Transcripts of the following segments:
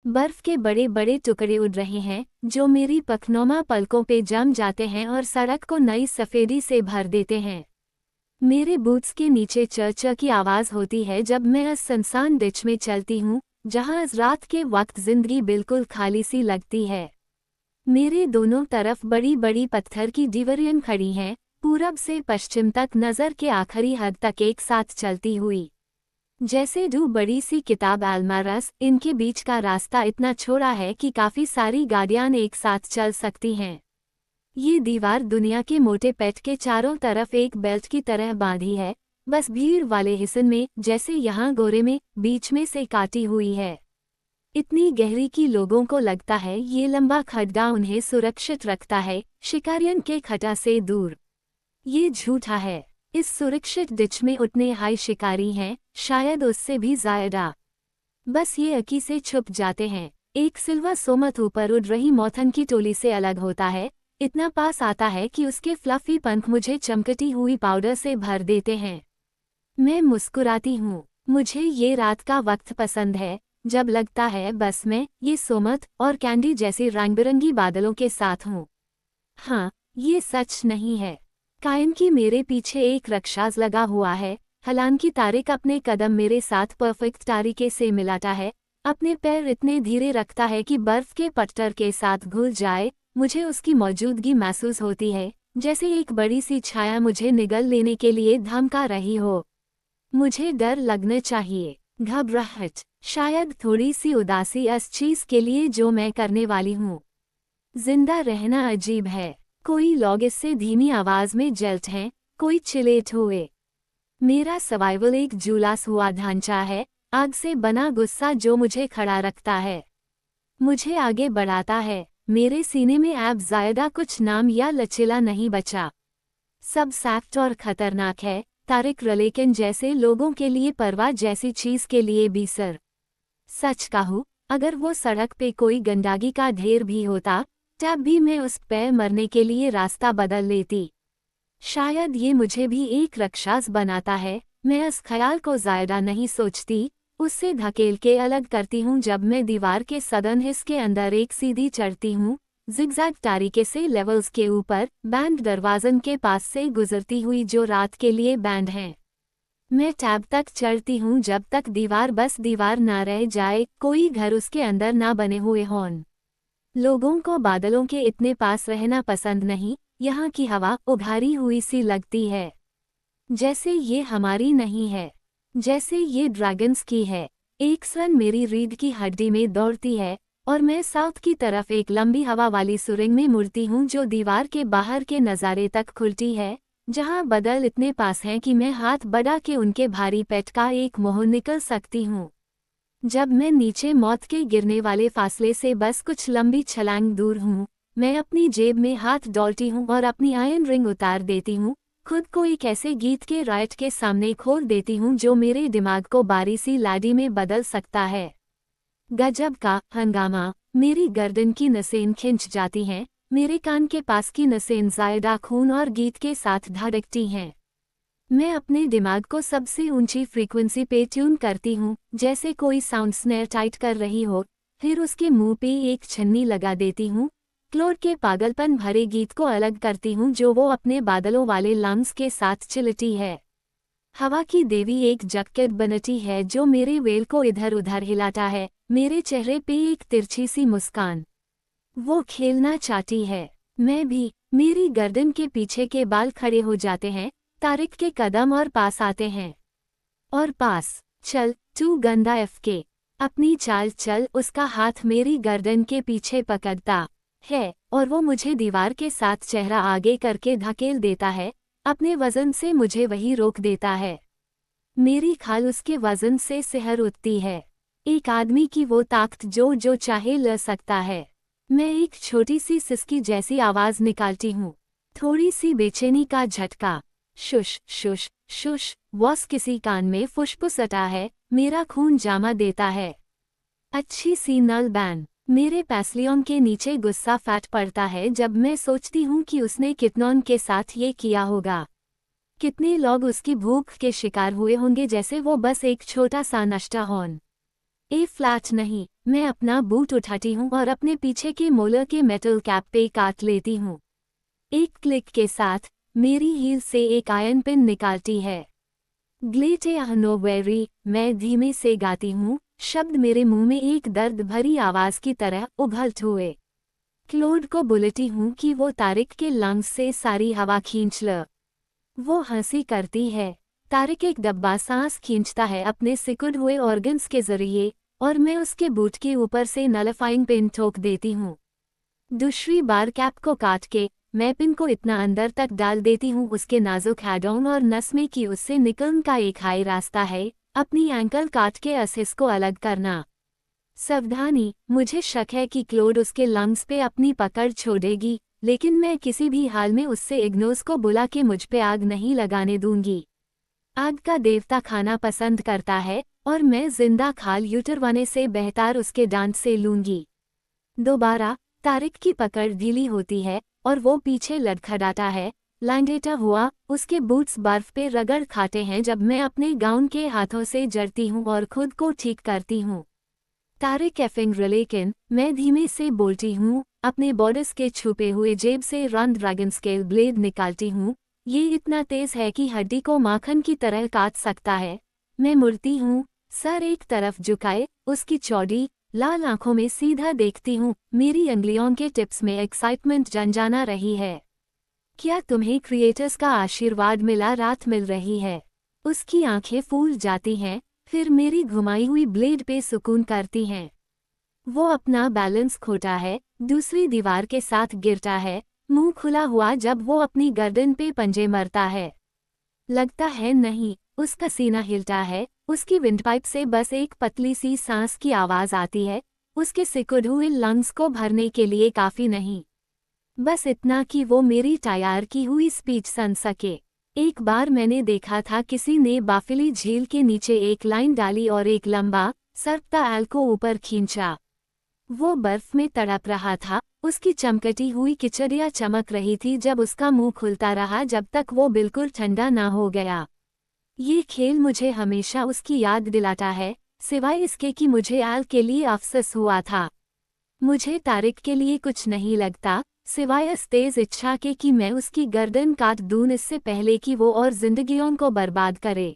बर्फ के बड़े बड़े टुकड़े उड़ रहे हैं जो मेरी पखनौमा पलकों पे जम जाते हैं और सड़क को नई सफेदी से भर देते हैं। मेरे बूट्स के नीचे चर्चा की आवाज़ होती है जब मैं इस सुनसान डिच में चलती हूँ, जहाँ इस रात के वक्त जिंदगी बिल्कुल खाली सी लगती है। मेरे दोनों तरफ बड़ी बड़ी पत्थर की डिवीजन खड़ी हैं, पूरब से पश्चिम तक नज़र के आखिरी हद तक एक साथ चलती हुई। जैसे दो बड़ी सी किताब अलमारस, इनके बीच का रास्ता इतना छोड़ा है कि काफ़ी सारी गाड़ियां एक साथ चल सकती हैं। ये दीवार दुनिया के मोटे पेट के चारों तरफ एक बेल्ट की तरह बांधी है, बस भीड़ वाले हिस्से में, जैसे यहाँ गोरे में, बीच में से काटी हुई है। इतनी गहरी कि लोगों को लगता है ये लंबा खड्डा उन्हें सुरक्षित रखता है, शिकारियन के खटा से दूर। ये झूठा है। इस सुरक्षित डिच में उतने हाई शिकारी हैं, शायद उससे भी ज़्यादा। बस ये अकी से छुप जाते हैं। एक सिल्वर सोमत ऊपर उड़ रही मौथन की टोली से अलग होता है, इतना पास आता है कि उसके फ्लफी पंख मुझे चमकती हुई पाउडर से भर देते हैं। मैं मुस्कुराती हूँ। मुझे ये रात का वक्त पसंद है, जब लगता है बस मैं ये सोमत और कैंडी जैसे रंग बिरंगी बादलों के साथ हूँ। हाँ, ये सच नहीं है। कायम की मेरे पीछे एक रक्षास लगा हुआ है, हालांकि तारिक अपने कदम मेरे साथ परफेक्ट तरीके से मिलाता है, अपने पैर इतने धीरे रखता है कि बर्फ के पट्टर के साथ घुल जाए। मुझे उसकी मौजूदगी महसूस होती है, जैसे एक बड़ी सी छाया मुझे निगल लेने के लिए धमका रही हो। मुझे डर लगना चाहिए, घबराहट, शायद थोड़ी सी उदासी इस चीज़ के लिए जो मैं करने वाली हूँ। जिंदा रहना अजीब है। कोई लोग इससे धीमी आवाज में जलते हैं, कोई चिलेट हुए। मेरा सर्वाइवल एक जुलास हुआ ढांचा है, आग से बना गुस्सा जो मुझे खड़ा रखता है, मुझे आगे बढ़ाता है। मेरे सीने में अब ज़्यादा कुछ नाम या लचीला नहीं बचा। सब सख्त और खतरनाक है, तारिक रलेकिन जैसे लोगों के लिए परवाह जैसी चीज़ के लिए भी सर। सच कहूँ, अगर वो सड़क पे कोई गंदगी का ढेर भी होता, तब भी मैं उस पे मरने के लिए रास्ता बदल लेती। शायद ये मुझे भी एक राक्षस बनाता है। मैं इस ख्याल को ज़्यादा नहीं सोचती, उससे धकेल के अलग करती हूँ जब मैं दीवार के सदन हिस्से के अंदर एक सीधी चढ़ती हूँ, जिगजैग तरीके से लेवल्स के ऊपर, बैंड दरवाजन के पास से गुजरती हुई जो रात के लिए बैंड हैं। मैं टैब तक चढ़ती हूँ जब तक दीवार बस दीवार ना रह जाए, कोई घर उसके अंदर ना बने हुए हों। लोगों को बादलों के इतने पास रहना पसंद नहीं, यहाँ की हवा उभारी हुई सी लगती है, जैसे ये हमारी नहीं है, जैसे ये ड्रैगन्स की है। एक सन मेरी रीढ़ की हड्डी में दौड़ती है और मैं साउथ की तरफ एक लंबी हवा वाली सुरंग में मुड़ती हूँ जो दीवार के बाहर के नज़ारे तक खुलती है, जहाँ बादल इतने पास हैं कि मैं हाथ बढ़ा के उनके भारी पेट का एक मोह निकल सकती हूँ। जब मैं नीचे मौत के गिरने वाले फासले से बस कुछ लंबी छलांग दूर हूँ, मैं अपनी जेब में हाथ डालती हूँ और अपनी आयरन रिंग उतार देती हूँ, खुद को एक ऐसे गीत के राइट के सामने खोल देती हूँ जो मेरे दिमाग को बारी सी लाडी में बदल सकता है। गजब का हंगामा। मेरी गर्दन की नसें खिंच जाती हैं, मेरे कान के पास की नसें ज़्यादा खून और गीत के साथ धड़कती हैं। मैं अपने दिमाग को सबसे ऊंची फ्रीक्वेंसी पे ट्यून करती हूँ, जैसे कोई साउंड स्नेयर टाइट कर रही हो, फिर उसके मुंह पे एक छन्नी लगा देती हूँ। क्लोड के पागलपन भरे गीत को अलग करती हूँ जो वो अपने बादलों वाले लंग्स के साथ चिलती है। हवा की देवी एक जैकेट बनती है जो मेरे वेल को इधर उधर हिलाता है, मेरे चेहरे पे एक तिरछी सी मुस्कान। वो खेलना चाहती है, मैं भी। मेरी गर्दन के पीछे के बाल खड़े हो जाते हैं, तारिक के कदम और पास आते हैं। और पास, चल तू गंदा एफके, अपनी चाल चल। उसका हाथ मेरी गर्दन के पीछे पकड़ता है और वो मुझे दीवार के साथ चेहरा आगे करके धकेल देता है, अपने वजन से मुझे वही रोक देता है। मेरी खाल उसके वजन से सिहर उठती है। एक आदमी की वो ताकत जो चाहे ले सकता है। मैं एक छोटी सी सिसकी जैसी आवाज निकालती हूँ, थोड़ी सी बेचैनी का झटका। शुश शुश शुश, वॉस किसी कान में फुसफुसाता है, मेरा खून जामा देता है। अच्छी सी नल बैन। मेरे पैसलियों के नीचे गुस्सा फैट पड़ता है जब मैं सोचती हूँ कि उसने कितनों के साथ ये किया होगा। कितने लोग उसकी भूख के शिकार हुए होंगे जैसे वो बस एक छोटा सा नष्टा होन। ए फ्लैट नहीं। मैं अपना बूट उठाती हूँ और अपने पीछे के मोलर के मेटल कैप पे काट लेती हूँ। एक क्लिक के साथ मेरी हील से एक आयरन पिन निकालती है। ग्लेट नो वेरी, मैं धीमे से गाती हूँ, शब्द मेरे मुंह में एक दर्द भरी आवाज की तरह उभलते हुए। क्लोड को बुलती हूँ कि वो तारिक के लंग्स से सारी हवा खींच ल। वो हंसी करती है। तारिक एक डब्बा सांस खींचता है अपने सिकुड़ हुए ऑर्गन्स के जरिए, और मैं उसके बूट के ऊपर से नलिफाइंग पिन ठोक देती हूँ। दूसरी बार कैप को काट के मैं पिन को इतना अंदर तक डाल देती हूँ उसके नाजुक हेडॉन और नस में कि उससे निकलने का एक हाई रास्ता है, अपनी एंकल काट के असिस को अलग करना। सावधानी, मुझे शक है कि क्लोड उसके लंग्स पे अपनी पकड़ छोड़ेगी, लेकिन मैं किसी भी हाल में उससे इग्नोस को बुला के मुझ पे आग नहीं लगाने दूंगी। आग का देवता खाना पसंद करता है, और मैं जिंदा खाल यूटरवाने से बेहतर उसके डांट से लूंगी। दोबारा तारिक की पकड़ ढीली होती है और वो पीछे लड़खड़ाता है। लैंडेटा हुआ, उसके बूट्स बर्फ पे रगड़ खाते हैं जब मैं अपने गाउन के हाथों से जड़ती हूँ और खुद को ठीक करती हूँ। तारिक एफिंग लेकिन मैं धीमे से बोलती हूँ, अपने बॉर्डर्स के छुपे हुए जेब से रन ड्रैगन स्केल ब्लेड निकालती हूँ। ये इतना तेज है कि हड्डी को माखन की तरह काट सकता है। मैं मुड़ती हूँ, सर एक तरफ झुकाए, उसकी चौड़ी लाल आंखों में सीधा देखती हूँ। मेरी अंगुलियों के टिप्स में एक्साइटमेंट जनजाना रही है। क्या तुम्हें क्रिएटर्स का आशीर्वाद मिला? रात मिल रही है। उसकी आंखें फूल जाती हैं, फिर मेरी घुमाई हुई ब्लेड पे सुकून करती हैं। वो अपना बैलेंस खोता है, दूसरी दीवार के साथ गिरता है, मुंह खुला हुआ जब वो अपनी गर्दन पे पंजे मरता है। लगता है नहीं, उसका सीना हिलता है, उसकी विंडपाइप से बस एक पतली सी सांस की आवाज आती है, उसके सिकुड़ हुए लंग्स को भरने के लिए काफी नहीं। बस इतना कि वो मेरी तैयार की हुई स्पीच सुन सके। एक बार मैंने देखा था किसी ने बाफिली झील के नीचे एक लाइन डाली और एक लंबा सरकता एल को ऊपर खींचा। वो बर्फ में तड़प रहा था, उसकी चमकती हुई किचड़िया चमक रही थी जब उसका मुंह खुलता रहा जब तक वो बिल्कुल ठंडा ना हो गया। ये खेल मुझे हमेशा उसकी याद दिलाता है, सिवाय इसके कि मुझे एल के लिए अफसोस हुआ था। मुझे तारिक के लिए कुछ नहीं लगता, सिवाय इस तेज इच्छा के कि मैं उसकी गर्दन काट दूं इससे पहले कि वो और जिंदगियों को बर्बाद करे।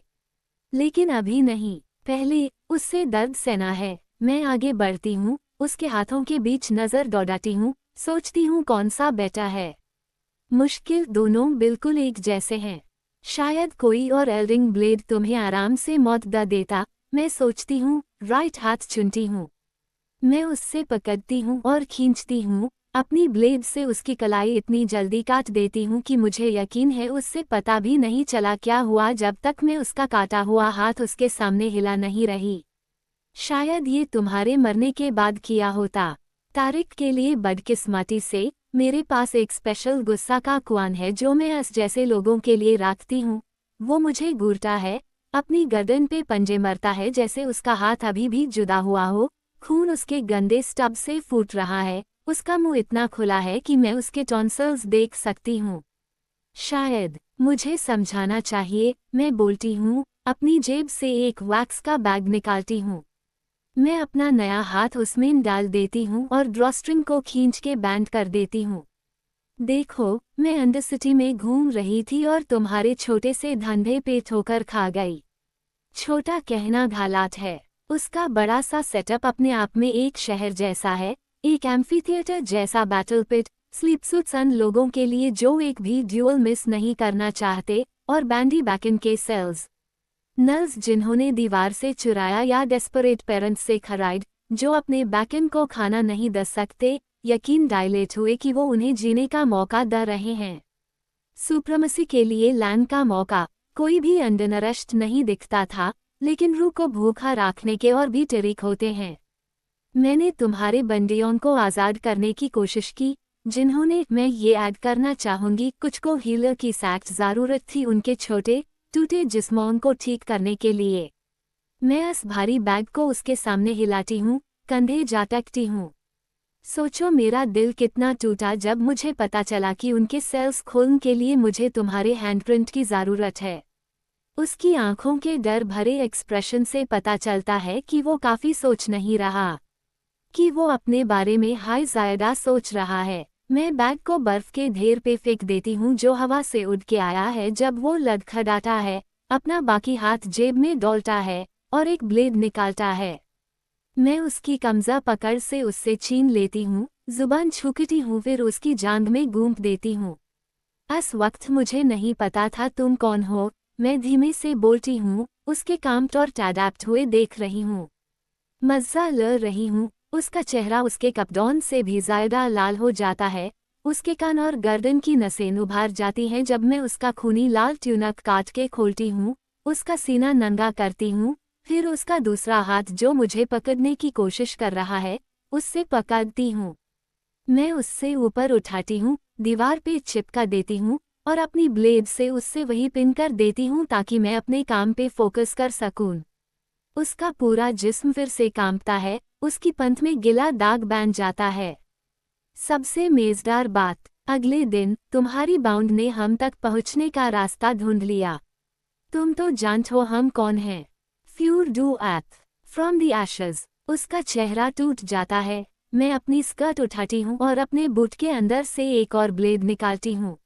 लेकिन अभी नहीं, पहले उससे दर्द सहना है। मैं आगे बढ़ती हूँ, उसके हाथों के बीच नजर दौड़ाती हूँ, सोचती हूँ कौन सा बेटा है। मुश्किल दोनों बिल्कुल एक जैसे हैं। शायद कोई और एल्डिंग ब्लेड तुम्हें आराम से मौत द देता, मैं सोचती हूँ, राइट हाथ चुनती हूँ। मैं उससे पकड़ती हूँ और खींचती हूँ, अपनी ब्लेड से उसकी कलाई इतनी जल्दी काट देती हूँ कि मुझे यकीन है उससे पता भी नहीं चला क्या हुआ जब तक मैं उसका काटा हुआ हाथ उसके सामने हिला नहीं रही। शायद ये तुम्हारे मरने के बाद किया होता। तारिक के लिए बदकिस्मती से मेरे पास एक स्पेशल गुस्सा का कुआन है जो मैं अस जैसे लोगों के लिए रखती हूँ। वो मुझे घूरता है, अपनी गर्दन पे पंजे मरता है जैसे उसका हाथ अभी भी जुदा हुआ हो, खून उसके गंदे स्टब से फूट रहा है, उसका मुंह इतना खुला है कि मैं उसके टॉन्सिल्स देख सकती हूँ। शायद मुझे समझाना चाहिए, मैं बोलती हूँ, अपनी जेब से एक वैक्स का बैग निकालती हूँ। मैं अपना नया हाथ उसमें डाल देती हूँ और ड्रॉस्ट्रिंग को खींच के बैंड कर देती हूँ। देखो, मैं अंडर सिटी में घूम रही थी और तुम्हारे छोटे से धंधे पे ठोकर खा गई। छोटा कहना घालात है, उसका बड़ा सा सेटअप अपने आप में एक शहर जैसा है, एक एम्फीथिएटर जैसा बैटल पिट, स्लीप सूट्स अन लोगों के लिए जो एक भी ड्यूल मिस नहीं करना चाहते, और बैंडी बैकन के सेल्स नल्स जिन्होंने दीवार से चुराया या डेस्परेट पेरेंट्स से खराइड, जो अपने बैकन को खाना नहीं दे सकते, यकीन डायलेट हुए कि वो उन्हें जीने का मौका दे रहे हैं। सुप्रमसी के लिए लैंड का मौका, कोई भी अंडरनरिश्ड नहीं दिखता था, लेकिन रूह को भूखा रखने के और भी तरीक होते हैं। मैंने तुम्हारे बंदियों को आज़ाद करने की कोशिश की, जिन्होंने, मैं ये ऐड करना चाहूँगी, कुछ को हीलर की सख्त ज़रूरत थी उनके छोटे टूटे जिस्मों को ठीक करने के लिए। मैं इस भारी बैग को उसके सामने हिलाती हूँ, कंधे झटकती हूँ। सोचो मेरा दिल कितना टूटा जब मुझे पता चला कि उनके सेल्स खोलने के लिए मुझे तुम्हारे हैंडप्रिंट की ज़रूरत है। उसकी आंखों के डर भरे एक्सप्रेशन से पता चलता है कि वो काफी सोच नहीं रहा, कि वो अपने बारे में हाय ज्यादा सोच रहा है। मैं बैग को बर्फ के ढेर पे फेंक देती हूँ जो हवा से उड़ के आया है जब वो लड़खड़ाता है, अपना बाकी हाथ जेब में डालता है और एक ब्लेड निकालता है। मैं उसकी कमजा पकड़ से उससे छीन लेती हूँ, जुबान छूकती हूँ, फिर उसकी जांघ में गूंथ देती हूँ। इस वक्त मुझे नहीं पता था तुम कौन हो, मैं धीमे से बोलती हूँ, उसके काम और अडैप्ट हुए देख रही हूँ, मज़ा ले रही हूँ। उसका चेहरा उसके कपड़ों से भी ज्यादा लाल हो जाता है, उसके कान और गर्दन की नसें उभार जाती हैं जब मैं उसका खूनी लाल ट्यूनक काट के खोलती हूँ, उसका सीना नंगा करती हूँ, फिर उसका दूसरा हाथ जो मुझे पकड़ने की कोशिश कर रहा है, उससे पकड़ती हूँ। मैं उससे ऊपर उठाती हूँ, दीवार पे चिपका देती हूँ और अपनी ब्लेड से उससे वही पिन कर देती हूँ ताकि मैं अपने काम पे फोकस कर सकूं। उसका पूरा जिस्म फिर से कांपता है, उसकी पंथ में गिला दाग बन जाता है। सबसे मजेदार बात, अगले दिन तुम्हारी बाउंड ने हम तक पहुंचने का रास्ता ढूंढ लिया। तुम तो जानते हो हम कौन हैं। फ्यूर डू एथ फ्रॉम द एशेज। उसका चेहरा टूट जाता है। मैं अपनी स्कर्ट उठाती हूँ और अपने बूट के अंदर से एक और ब्लेड निकालती हूँ।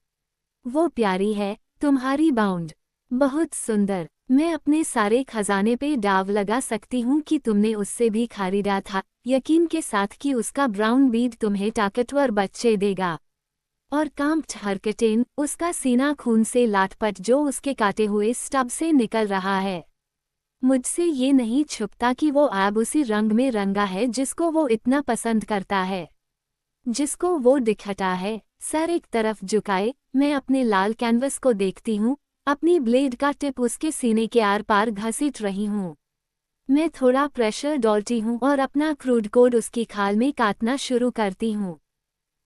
वो प्यारी है, तुम्हारी बाउंड बहुत सुंदर। मैं अपने सारे खजाने पे दाव लगा सकती हूँ कि तुमने उससे भी खरीदा था, यकीन के साथ कि उसका ब्राउन बीड तुम्हें ताकतवर बच्चे देगा। और कांप्ड हरकतें, उसका सीना खून से लाटपट जो उसके काटे हुए स्टब से निकल रहा है। मुझसे ये नहीं छुपता कि वो अब उसी रंग में रंगा है जिसको वो इतना पसंद करता है, जिसको वो दिखता है। सर एक तरफ झुकाए, मैं अपने लाल कैनवस को देखती हूँ, अपनी ब्लेड का टिप उसके सीने के आर पार घसीट रही हूँ। मैं थोड़ा प्रेशर डालती हूँ और अपना क्रूड कोड उसकी खाल में काटना शुरू करती हूँ।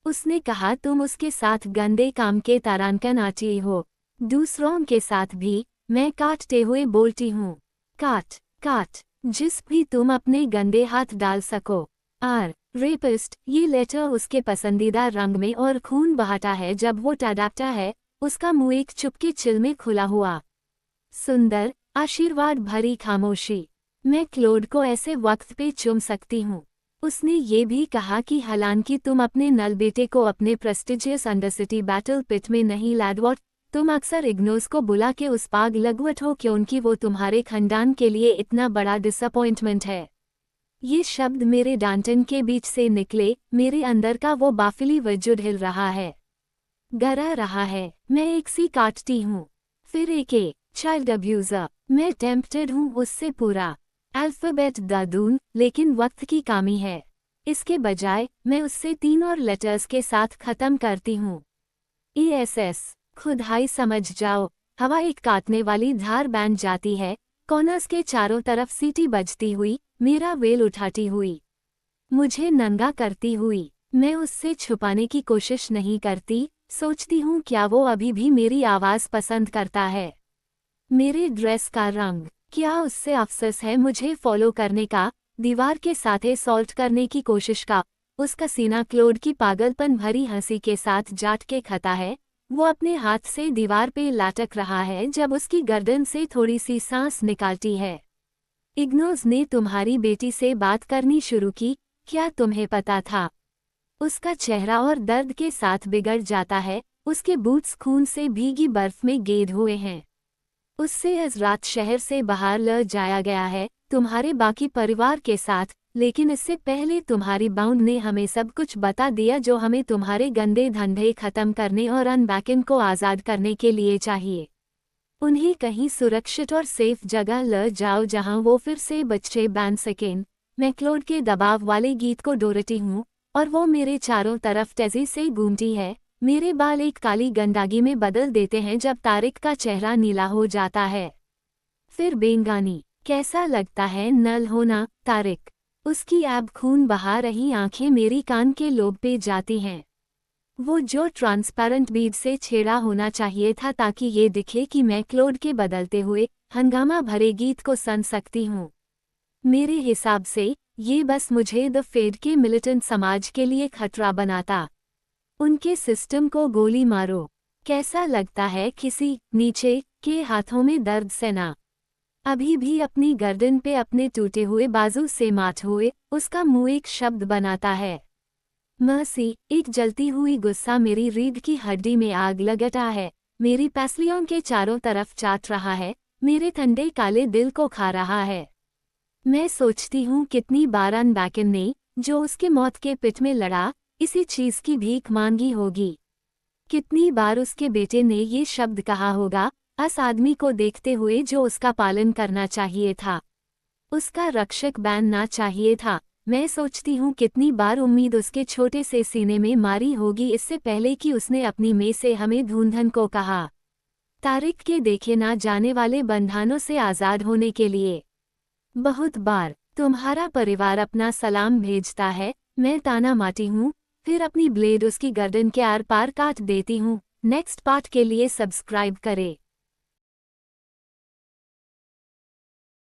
उसने कहा तुम उसके साथ गंदे काम के तारांकन आती हो, दूसरों के साथ भी। मैं काटते हुए बोलती हूँ, काट काट, जिस भी तुम अपने गंदे हाथ डाल सको। Are rapist. ये लेटर उसके पसंदीदा रंग में और खून बहाता है जब वो टडापता है, उसका मुंह एक चुपके चिल में खुला हुआ। सुंदर, आशीर्वाद भरी खामोशी। मैं क्लोड को ऐसे वक्त पे चूम सकती हूँ। उसने ये भी कहा कि हालांकि तुम अपने नल बेटे को अपने प्रेस्टिजियस अंडरसिटी बैटल पिट में नहीं लाडवॉट, तुम अक्सर इग्नोस को बुला के उस पाग लगवट हो क्योंकि वो तुम्हारे खानदान के लिए इतना बड़ा डिसअपॉइंटमेंट है। ये शब्द मेरे डांटन के बीच से निकले, मेरे अंदर का वो बाफिली वजूद हिल रहा है, गरा रहा है। मैं एक सी काटती हूँ, फिर एक चाइल्ड अब्यूजर। मैं टेम्प्टेड हूँ उससे पूरा अल्फाबेट दादून, लेकिन वक्त की कमी है। इसके बजाय मैं उससे 3 और लेटर्स के साथ खत्म करती हूँ। ESS। खुद हाई समझ जाओ। हवा एक काटने वाली धार बन जाती है, कॉर्नर्स के चारों तरफ सीटी बजती हुई, मेरा वेल उठाती हुई, मुझे नंगा करती हुई। मैं उससे छुपाने की कोशिश नहीं करती, सोचती हूँ क्या वो अभी भी मेरी आवाज़ पसंद करता है, मेरे ड्रेस का रंग। क्या उससे अफसोस है मुझे फॉलो करने का, दीवार के साथ सॉल्ट करने की कोशिश का। उसका सीना क्लोड की पागलपन भरी हंसी के साथ जाट के खता है। वो अपने हाथ से दीवार पे लाटक रहा है जब उसकी गर्दन से थोड़ी सी सांस निकालती है। इग्नोस ने तुम्हारी बेटी से बात करनी शुरू की, क्या तुम्हें पता था। उसका चेहरा और दर्द के साथ बिगड़ जाता है, उसके बूट्स खून से भीगी बर्फ में गेद हुए हैं। उससे इस रात शहर से बाहर ले जाया गया है, तुम्हारे बाकी परिवार के साथ, लेकिन इससे पहले तुम्हारी बाउंड ने हमें सब कुछ बता दिया जो हमें तुम्हारे गंदे धंधे खत्म करने और अनबैकन को आज़ाद करने के लिए चाहिए। उन्हें कहीं सुरक्षित और सेफ जगह ले जाओ जहां वो फिर से बच्चे बन सकें। मैं क्लोड के दबाव वाले गीत को डोरती हूँ और वो मेरे चारों तरफ तेजी से घूमती है। मेरे बाल एक काली गंदागी में बदल देते हैं जब तारिक का चेहरा नीला हो जाता है, फिर बेंगानी। कैसा लगता है नल होना, तारिक। उसकी अब खून बहा रही आंखें मेरी कान के लोब पे जाती हैं। वो जो ट्रांसपेरेंट बीड से छेड़ा होना चाहिए था ताकि ये दिखे कि मैं क्लोड के बदलते हुए हंगामा भरे गीत को सुन सकती हूँ। मेरे हिसाब से ये बस मुझे द फेड के मिलिटेंट समाज के लिए खतरा बनाता। उनके सिस्टम को गोली मारो, कैसा लगता है किसी नीचे के हाथों में दर्द से ना अभी भी अपनी गर्दन पे अपने टूटे हुए बाजू से माथ हुए उसका मुंह एक शब्द बनाता है। मर्सी, एक जलती हुई गुस्सा मेरी रीढ़ की हड्डी में आग लगाता है, मेरी पैसलियों के चारों तरफ चाट रहा है, मेरे ठंडे काले दिल को खा रहा है। मैं सोचती हूँ कितनी बार बैकन ने, जो उसके मौत के पिट में लड़ा, इसी चीज की भीख मांगी होगी। कितनी बार उसके बेटे ने ये शब्द कहा होगा, उस आदमी को देखते हुए जो उसका पालन करना चाहिए था, उसका रक्षक बनना चाहिए था। मैं सोचती हूँ कितनी बार उम्मीद उसके छोटे से सीने में मारी होगी इससे पहले कि उसने अपनी में से हमें ढूंढन को कहा, तारिक के देखे ना जाने वाले बंधनों से आज़ाद होने के लिए। बहुत बार तुम्हारा परिवार अपना सलाम भेजता है, मैं ताना मारती हूँ, फिर अपनी ब्लेड उसकी गर्दन के आर पार काट देती हूँ। नेक्स्ट पार्ट के लिए सब्सक्राइब करें।